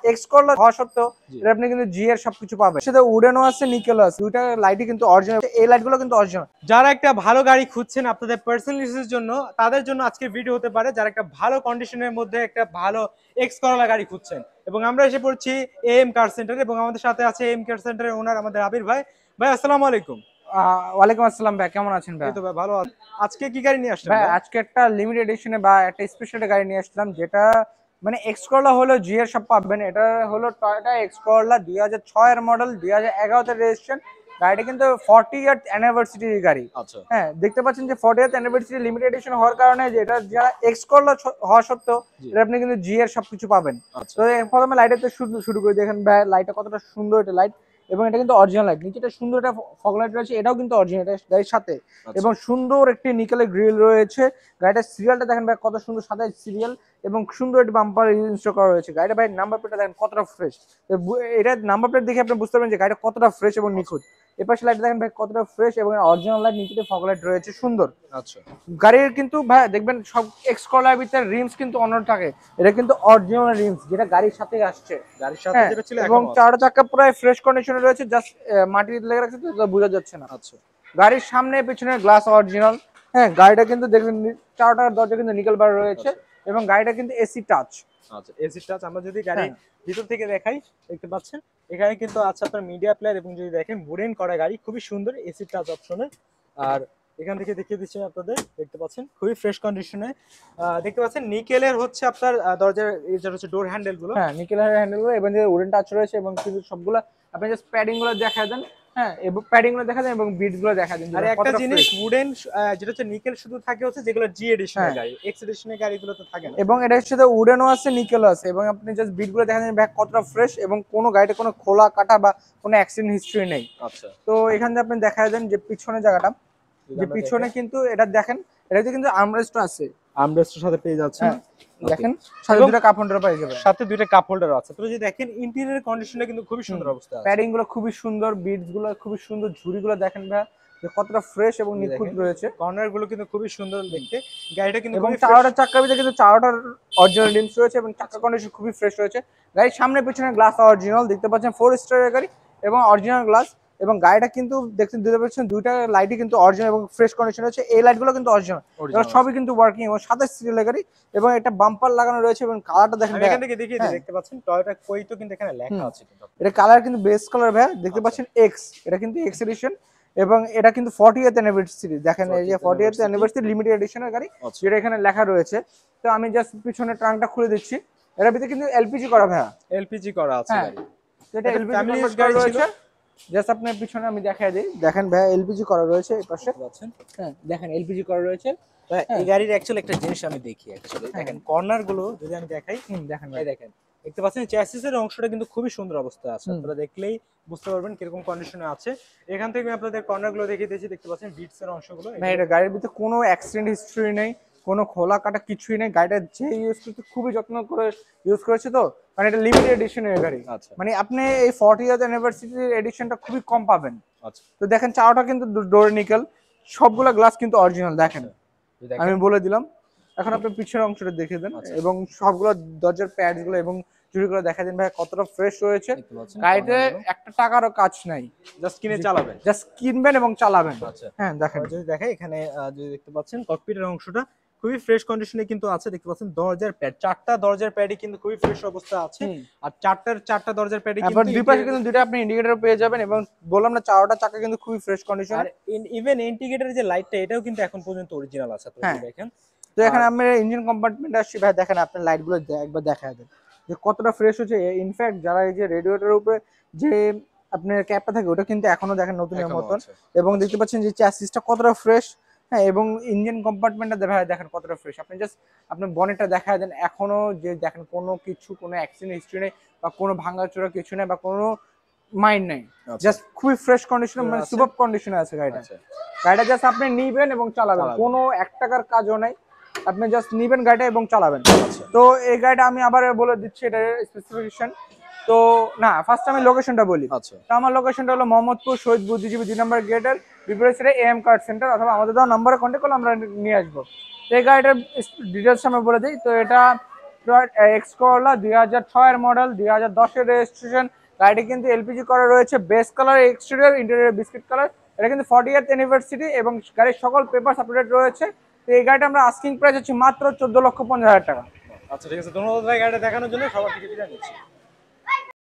X Corolla হওয়া সত্ত্বেও এটা আপনি কিন্তু জি এর সবকিছু পাবেন। সেটা উডেনও আছে, নিকেলও আছে, দুইটা লাইটই কিন্তু অরিজিনাল। এই লাইটগুলো কিন্তু অরিজিনাল। যারা একটা ভালো গাড়ি খুঁজছেন আপনাদের পার্সোনাল ইউজের জন্য, তাদের জন্য আজকের ভিডিও হতে পারে। যারা একটা ভালো কন্ডিশনের মধ্যে একটা ভালো এক্স করলা গাড়ি খুঁজছেন, এবং আমরা এসে পড়ছি এম কার সেন্টারে, এবং আমাদের সাথে আছে এম কার সেন্টারের ওনার আমাদের আবির ভাই। ভাই আসসালামু আলাইকুম। ওয়ালাইকুম আসসালাম ভাই, কেমন আছেন ভাই? এই তো ভাই ভালো আছি। আজকে কি গাড়ি নিয়ে আসছেন ভাই ভাই? আজকে একটা লিমিটেড এডিশনে বা একটা স্পেশাল গাড়ি নিয়ে আসলাম, যেটা মানে এক্স করলা হলো জি এর সব পাবেন। এটা হলো টয়োটা এক্স করলা 2006 এর মডেল, 2011 তে রেজিস্ট্রেশন। গাড়িটা কিন্তু 40th অ্যানিভার্সারি গাড়ি। আচ্ছা হ্যাঁ, দেখতে পাচ্ছেন যে 40th অ্যানিভার্সারি লিমিটেড এডিশন হওয়ার কারণে, যে এটা যারা এক্স করলা হওয়া সত্ত্বেও জি এটা আপনি কিন্তু জি এর সবকিছু পাবেন। আচ্ছা তো প্রথমে লাইটের শুরু করে দেখেন ভাই, লাইটটা কতটা সুন্দর একটা লাইট, এবং এটা কিন্তু অরিজিনাল লাইট। নিচেটা সুন্দর একটা ফগ লাইট রয়েছে, এটাও কিন্তু অরিজিনাল গাড়ির সাথে। আচ্ছা এবং সুন্দর একটি নিকেলের গ্রিল রয়েছে। গাড়িটার সিরিয়ালটা দেখেন ভাই, কত সুন্দর সাদা সিরিয়াল, এবং সুন্দর একটি বাম্পার ইনস্টল করা রয়েছে। গাড়িটা ভাই নাম্বার প্লেটটা দেখেন কতটা ফ্রেশ। এটা নাম্বার প্লেট দেখে আপনি বুঝতে পারবেন যে গাড়িটা কতটা ফ্রেশ এবং নিখুঁত। এপাশে লাইট দেখেন ভাই কতটা ফ্রেশ, এবং অরিজিনাল লাইট, নিচে ফগ লাইট রয়েছে সুন্দর। আচ্ছা গাড়ির কিন্তু ভাই দেখবেন সব এক্স কলার ভিতরে রিমস কিন্তু অন্য থাকে। এটা কিন্তু অরিজিনাল রিমস, যেটা গাড়ির সাথে আসছে। গাড়ির সাথে হ্যাঁ, যেটা ছিল এবং এখনো আছে। চারটা চাকা প্রায় ফ্রেশ কন্ডিশনে রয়েছে, জাস্ট মাটি লেগে রাখছে তো বোঝা যাচ্ছে না। আচ্ছা গাড়ির সামনে পেছনে গ্লাস অরিজিনাল। হ্যাঁ, গাড়িটা কিন্তু দেখবেন চারটার দরজা কিন্তু নিকেল বার রয়েছে, আচ্ছা এবং গাড়িটা কিন্তু এসি টাচ। আচ্ছা এসি টাচ। আমরা যদি গাড়ি হ্যাঁ ভিতর থেকে দেখাই, দেখতে পাচ্ছেন এখানে কিন্তু আছে আপনার মিডিয়া প্লেয়ার, এবং যদি দেখেন উডেন করা গাড়ি, খুবই সুন্দর এসি টাচ অপশনে। আর এখান থেকে দেখিয়ে দিচ্ছি আপনাদের, দেখতে পাচ্ছেন খুবই ফ্রেশ কন্ডিশনে। দেখতে পাচ্ছেন নিকেলের হচ্ছে আপনার দরজার যেটা হচ্ছে ডোর হ্যান্ডেল গুলো। হ্যাঁ, নিকেল হ্যান্ডেল গুলো, এবং যে উডেন টাচ রয়েছে, এবং কিন্তু সবগুলো আপনি জাস্ট প্যাডিং গুলো দেখা দেন। হ্যাঁ, এবং প্যাডিং গুলো দেখা দেন, এবং বিটস গুলো দেখা দেন, আর যে একটা কতটা জিনিস ফ্রেশ। উডেন, যেটা হচ্ছে নিকেল শুধু থাকে হচ্ছে যেগুলো জি এডিশনের হ্যাঁ, গাড়ি, এক্স এডিশনের গাড়িগুলো তো থাকে না। এবং এটার সাথে উডেনও আছে, নিকেলও আছে, এবং আপনি জাস্ট বিট গুলো দেখা যান ব্যাগ কতটা ফ্রেশ, এবং কোনো গাড়িতে কোনো খোলা কাটা বা কোনো অ্যাক্সিডেন্ট হিস্ট্রি নেই। আচ্ছা তো এখান থেকে আপনি দেখা দেন যে পিছনের জায়গাটা, যদি যে আমরা পিছনে দেখাই, কিন্তু এটা দেখেন, এটাতে কিন্তু আর্মরেস্ট আছে। আর্মরেস্টের সাথে পেয়ে যাচ্ছেন। হ্যাঁ, ওকে, দেখেন সাথে এবং দুটো কাপ হোল্ডার পাই যাবেন। সাথে দুইটা কাপ হোল্ডার আছে। তো যদি দেখেন ইন্টেরিয়র কন্ডিশনটা কিন্তু খুবই হুম, সুন্দর অবস্থায় আছে। প্যাডিং গুলো খুবই সুন্দর, বিটস গুলো খুবই সুন্দর, ঝুড়িগুলো দেখেন ভাই যে কতটা ফ্রেশ এবং এই নিখুঁত দেখেন রয়েছে। কর্নার গুলো কিন্তু খুবই সুন্দর দেখতে। গাড়িটা কিন্তু এবং খুবই ফ্রেশ। চারোটা চাকার ভিতরে কিন্তু চারোটার অরিজিনাল রিমস রয়েছে, এবং চাকা আচ্ছা কন্ডিশন খুবই ফ্রেশ রয়েছে। গাড়ির সামনে পিছনে গ্লাস অরিজিনাল, দেখতে পাচ্ছেন 4 স্টারের গাড়ি এবং অরিজিনাল গ্লাস। এবং গাড়িটা কিন্তু দেখতে দিতে পাচ্ছেন দুইটা লাইটই কিন্তু অরিজিনাল এবং ফ্রেশ কন্ডিশন রয়েছে। এই লাইটগুলো কিন্তু অরিজিনাল, এগুলো অরিজিনাল আছে। সবই কিন্তু ওয়ার্কিং, এবং 27 সিরিয়ালের গাড়ি, এবং একটা বাম্পার লাগানো রয়েছে, এবং কালারটা দেখেন আমি ভাইয়া। এখান থেকে দেখিয়ে দিই, হ্যাঁ, দেখতে পাচ্ছেন টয়োটা কোইটো কিন্তু এখানে লেখা হুম, আছে কিন্তু। এটা কালার কিন্তু বেস কালার ভাইয়া, দেখতে আচ্ছা পাচ্ছেন এক্স, এটা কিন্তু এক্স এডিশন। এবং এটা কিন্তু 40th অ্যানিভার্সারি, দেখেন এই যে 40th 40th university. Anniversary limited এডিশনের গাড়ি, আচ্ছা যেটা এখানে লেখা রয়েছে। তো আমি জাস্ট পিছনে ট্রাঙ্কটা খুলে দিচ্ছি। এটার ভিতরে কিন্তু এলপিজি করা ভাইয়া। এলপিজি করা আছে হ্যাঁ, গাড়ি। তো এটা এটা এলপিজি ফ্যামিলি ইউজ কনভার্ট করা গাড়ি ছিল। রয়েছে। জাস্ট আপনার পিছনে আমি দেখাই দিই, দেখেন ভাইয়া এলপিজি করা রয়েছে এই পাশে। দেখতে পাচ্ছেন। হ্যাঁ, দেখেন এলপিজি করা রয়েছে। এই হ্যাঁ গাড়ির অ্যাকচুয়ালি একটা জিনিস আমি দেখি অ্যাকচুয়ালি, হ্যাঁ, দেখেন কর্নার গুলো যদি আমি দেখাই, দেখেন এই ভাই। দেখেন দেখতে পাচ্ছেন চ্যাসিসের অংশটা কিন্তু খুবই সুন্দর অবস্থায় আছে। হুম, আপনারা দেখলেই বুঝতে পারবেন কিরকম কন্ডিশনে আছে। এখান থেকে আমি আপনাদের কর্নার গুলো দেখিয়ে দিয়েছি, দেখতে পাচ্ছেন বিটস এর অংশগুলো ভাই এগুলো। এটা গাড়ির ভিতরে কোনো অ্যাক্সিডেন্ট হিস্ট্রি নেই, কোনো খোলা কাটা কিছুই নেই। গাড়িটা যে ইউজ করতে খুবই যত্ন করে ইউজ করেছে, তো কারণ এটা লিমিটেড এডিশনের গাড়ি। আচ্ছা মানে আপনি এই 40th অ্যানিভার্সারি এডিশনটা খুবই কম পাবেন। আচ্ছা তো দেখেন চাওটা কিন্তু ডোর নিকেল, সবগুলা গ্লাস কিন্তু অরিজিনাল দেখেন। আচ্ছা এই আমি দেখেন। বলে দিলাম। এখন আপনি পিছনের অংশটা দেখে দেন, আচ্ছা এবং সবগুলো দরজার প্যাডস গুলো এবং চুড়িগুলো দেখা দেন ভাই কতটা ফ্রেশ রয়েছে। দেখতে পাচ্ছেন গাড়িতে কর্নার গুলো একটা টাকারও কাজ নাই, জাস্ট কিনে চালাবেন। জাস্ট কিনবেন এবং চালাবেন। আচ্ছা হ্যাঁ দেখেন। আবার যদি দেখাই এখানে, যদি দেখতে পাচ্ছেন ককপিটের অংশটা খুবই ফ্রেশ কন্ডিশনে কিন্তু আছে। দেখতে পাচ্ছেন দরজার প্যাড, চারটা দরজার প্যাডই কিন্তু খুবই ফ্রেশ অবস্থা আছে। হুম, আর চারটা দরজার প্যাডই আবার কিন্তু দুই পাশে কিন্তু দুইটা আপনি ইন্ডিকেটর পেয়ে যাবেন, এবং বললাম না চারোটা চাকা কিন্তু খুবই ফ্রেশ কন্ডিশনে। আর ইভেন ইন্ডিকেটরের যে লাইটটা, এটাও কিন্তু এখন পর্যন্ত অরিজিনাল আছে, আপনারা হ্যাঁ, যদি দেখেন। তো আর এখানে আমরা ইঞ্জিন কম্পার্টমেন্ট আসছি ভাই, দেখেন আপনার লাইট গুলো একবার দেখা দেন যে কতটা ফ্রেশ হচ্ছে। ইনফ্যাক্ট যারা এই যে রেডিয়েটরের উপরে যে আপনার ক্যাপটা থাকে, ওটা কিন্তু এখনো দেখেন নতুনের এখনো মতন। আছে। এবং আচ্ছা দেখতে পাচ্ছেন যে চ্যাসিসটা কতটা ফ্রেশ। হ্যাঁ, এবং ইঞ্জিন কম্পার্টমেন্টটা দেখেন কতটা ফ্রেশ। আপনি জাস্ট আপনার বনেটটা দেখা দেন, এখনো যে দেখেন কোনো কিছু, কোনো অ্যাক্সিডেন্ট হিস্ট্রি নেই, বা কোনো ভাঙাচোরা কিছু নেই, বা কোনো মাইন্ড নেই। আচ্ছা জাস্ট খুবই ফ্রেশ কন্ডিশনে, মানে আছে। সুপার কন্ডিশনে আছে গাড়িটা। আচ্ছা গাড়িটা জাস্ট আপনি নিবেন এবং চালাবেন, চালাবেন। কোনো 1 টাকার কাজও নাই। আপনি জাস্ট নিবেন গাড়িটা এবং চালাবেন। আচ্ছা তো এই গাড়িটা আমি আবার বলে দিচ্ছি এটার স্পেসিফিকেশন। তো না, ফার্স্ট আমি লোকেশনটা বলি। আচ্ছা তো আমার লোকেশনটা হলো মোহাম্মদপুর শহীদ বুদ্ধিজীবী 2 নম্বর গেটের বিপরীত সাইডে এম কার্ড সেন্টার, অথবা আমাদের দেওয়া নাম্বারে কন্ট্যাক্ট করলে আমরা নিয়ে আসবো। তো এই গাড়িটার ডিটেলস আমি বলে দিই। তো এটা এক্স করলা 2006 এর মডেল, 2010 এর রেজিস্ট্রেশন। গাড়িটি কিন্তু এলপিজি করা রয়েছে, base colour exterior, interior biscuit colour. এটা কিন্তু 40th অ্যানিভার্সারি এবং গাড়ির সকল পেপারস আপডেট রয়েছে। তো এই গাড়িটা আমরা আস্কিং প্রাইস হচ্ছে মাত্র 14,50,000 টাকা। আচ্ছা ঠিক আছে, ধন্যবাদ ভাই গাড়িটা দেখানোর জন্য, সবার থেকে বিদায় নিচ্ছি।